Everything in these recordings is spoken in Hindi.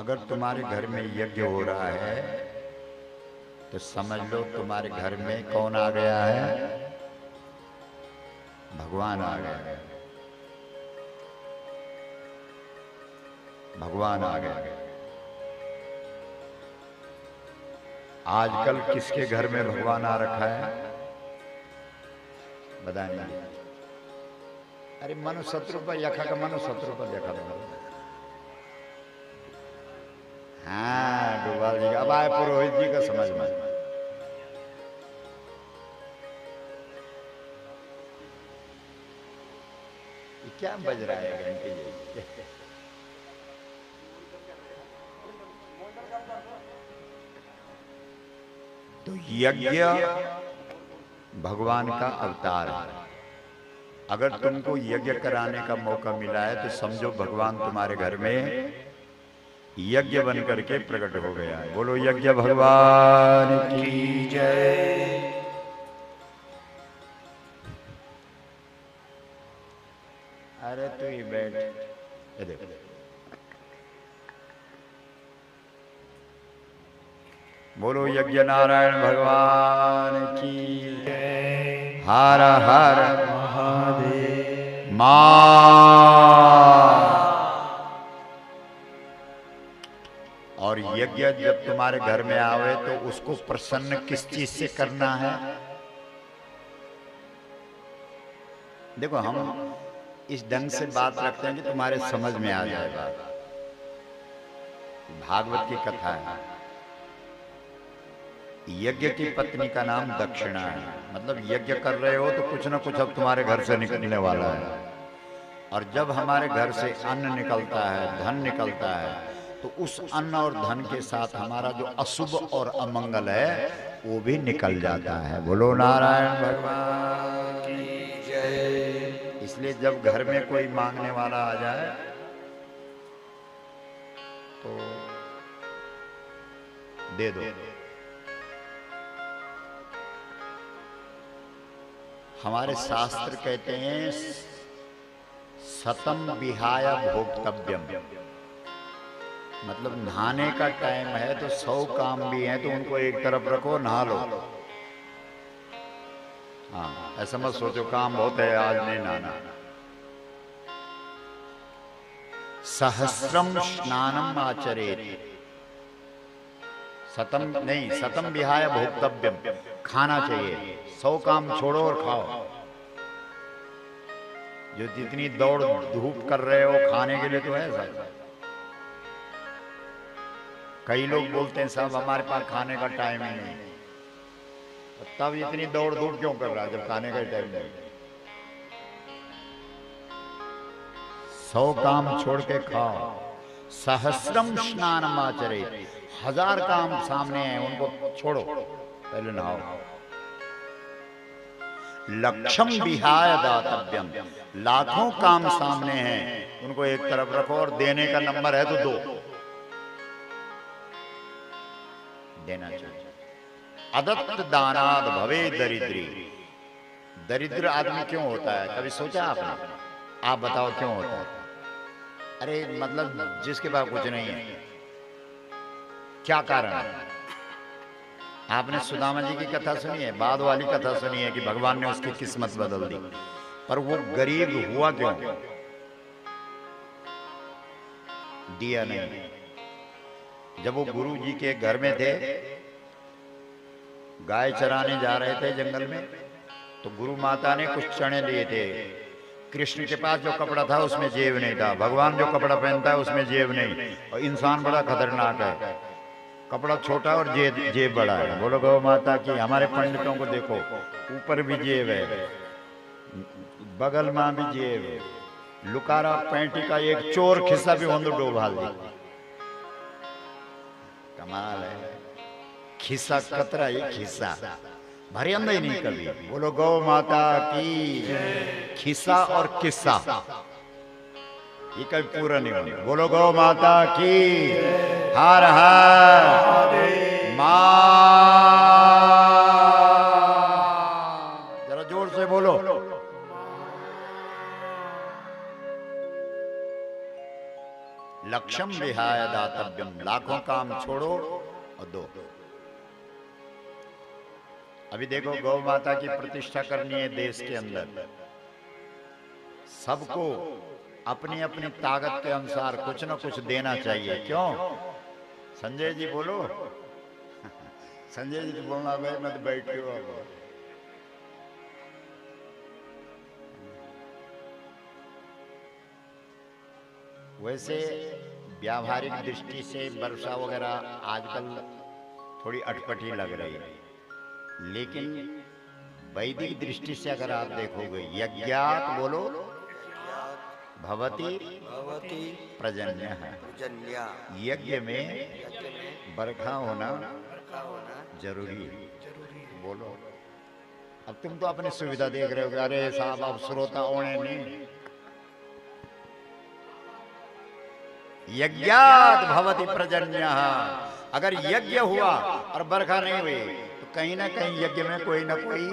अगर तुम्हारे घर में यज्ञ हो रहा है तो समझ लो तुम्हारे घर में कौन आ गया है? भगवान आ गया है। भगवान आ गए। आजकल किसके घर में भगवान आ रखा है? बताइए। अरे मनु शत्रु पर यखा का मनु शत्रु पर देखा था। हाँ डोभाल जी का, अब आए पुरोहित जी का समझ में। क्या बज रहा है घंटी ये? तो यज्ञ भगवान का अवतार है। अगर तुमको यज्ञ कराने का मौका मिला है तो समझो भगवान तुम्हारे घर में यज्ञ बन करके प्रकट हो गया है। बोलो यज्ञ भगवान की जय। अरे तू ही बैठ। ये देखो बोलो यज्ञ नारायण भगवान की जय। हर हर महादेव। और यज्ञ जब तुम्हारे घर में आवे तो उसको प्रसन्न किस चीज से करना है? देखो हम इस ढंग से बात रखते हैं कि तुम्हारे समझ में आ जाएगा। भागवत की कथा है। यज्ञ की पत्नी का नाम दक्षिणा है। मतलब यज्ञ कर रहे हो तो कुछ ना कुछ अब तुम्हारे घर से निकलने वाला है। और जब हमारे घर से अन्न निकलता है, धन निकलता है, तो उस अन्न और धन के साथ हमारा जो अशुभ और अमंगल है वो भी निकल जाता है। बोलो नारायण भगवान की जय। इसलिए जब घर में कोई मांगने वाला आ जाए तो दे दो। हमारे शास्त्र कहते हैं सतम विहाय भोक्तव्यम। मतलब नहाने का टाइम है तो 100 काम भी हैं तो उनको एक तरफ रखो, नहा लो। हाँ ऐसा मत सोचो काम बहुत है आज नहीं नहाना। सहस्रम स्नानम आचरेत। सतम नहीं, सतम विहाय भोक्तव्यम। खाना चाहिए। 100 काम छोड़ो और खाओ। जो जितनी दौड़ धूप कर रहे हो खाने के लिए तो है सब। कई लोग बोलते हैं साहब हमारे पास खाने का टाइम ही नहीं। तब इतनी दौड़ धूप क्यों कर रहा है जब खाने का टाइम नहीं? 100 काम छोड़ के खाओ। सहस्रम स्नानम आचरेत। 1000 काम सामने हैं उनको छोड़ो, पहले नहाओ। लक्षम विहाय दातव्यम। लाखों काम सामने हैं उनको एक तरफ रखो और देने का नंबर है तो दो। देना चाहिए। अदत्त दानाद भवे दरिद्री। दरिद्र आदमी क्यों होता है कभी सोचा आपने? आप बताओ क्यों होता है? अरे मतलब जिसके पास कुछ नहीं है। क्या कारण है? आपने सुदामा जी की कथा सुनी है? बाद वाली कथा सुनी है कि भगवान ने उसकी किस्मत बदल दी। पर वो गरीब हुआ क्यों? दिया नहीं। जब वो गुरु जी के घर में थे, गाय चराने जा रहे थे जंगल में, तो गुरु माता ने कुछ चने दिए थे। कृष्ण के पास जो कपड़ा था उसमें जेब नहीं था। भगवान जो कपड़ा पहनता है उसमें जेब नहीं। और इंसान बड़ा खतरनाक है। कपड़ा छोटा और जेब बड़ा है। बोलो गौ माता की। हमारे पंडितों को देखो, ऊपर भी जेब है, बगल में भी जेब है। लुकारा पैंटी का एक चोर खिस्सा भी होंदो डोभाल दी। कमाल है। खिस्सा कतरा ही खिस्सा भरे अंदर ही नहीं कभी। बोलो गौ माता की। खिस्सा और किस्सा ये कभी पूरा नहीं होने। बोलो गौ माता की। हर हर मां। जरा जोर से बोलो। लक्ष्यम विहाय दातव्यम, लाखों काम छोड़ो और दो। अभी देखो गौ माता की प्रतिष्ठा करनी है देश के अंदर, सबको अपनी अपनी ताकत के अनुसार कुछ न कुछ देना चाहिए। क्यों संजय जी बोलो? संजय जी तो बोलना भाई, मैं तो बैठ हूँ अब। वैसे व्यावहारिक दृष्टि से वर्षा वगैरह आजकल थोड़ी अटपटी लग रही है, लेकिन वैदिक दृष्टि से अगर आप देखोगे, यज्ञात बोलो भवति प्रजन्य है। यज्ञ में बरखा होना जरूरी है। बोलो, अब तुम तो अपनी सुविधा देख रहे हो, अरे साहब अब श्रोता ओणे नहीं। यज्ञात भवति प्रजन्य, अगर यज्ञ हुआ और बरखा नहीं हुई तो कहीं ना कहीं यज्ञ में कोई ना कोई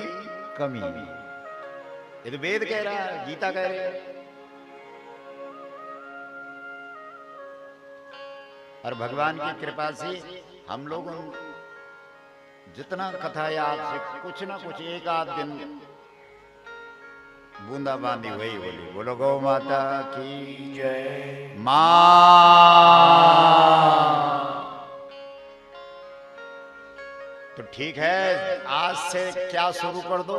कमी है। ये तो वेद कह रहा है, गीता कह रही है। और भगवान की कृपा से हम लोग जितना कथा याद से कुछ ना कुछ एक आध दिन बूंदा बांदी वही बोली। बोलो गौ माता की जय। मां तो ठीक है, आज से क्या शुरू कर दो?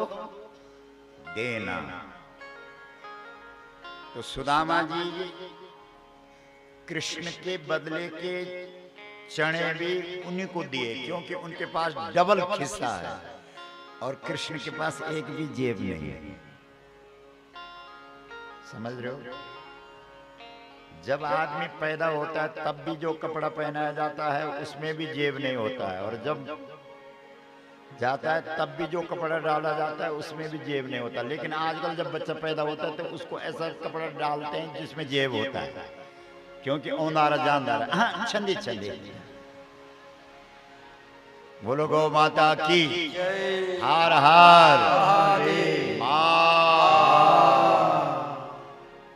देना। तो सुदामा जी कृष्ण के बदले के चने भी उन्हीं को दिए, क्योंकि उनके पास डबल खिस्सा है और कृष्ण के पास एक भी जेब नहीं है। समझ रहे हो? जब आदमी पैदा होता है तब भी जो कपड़ा पहनाया जाता है उसमें भी जेब नहीं होता है, और जब जाता है तब भी जो कपड़ा डाला जाता है उसमें भी जेब नहीं होता। लेकिन आजकल जब बच्चा पैदा होता है तो उसको ऐसा कपड़ा डालते हैं जिसमें जेब होता है, क्योंकि औंधारा जानदार। हाँ, छंदी छंदी। बोलो गौ माता की हार हार।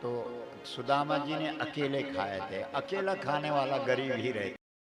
तो सुदामा जी ने अकेले खाए थे, अकेला खाने वाला गरीब ही रहता।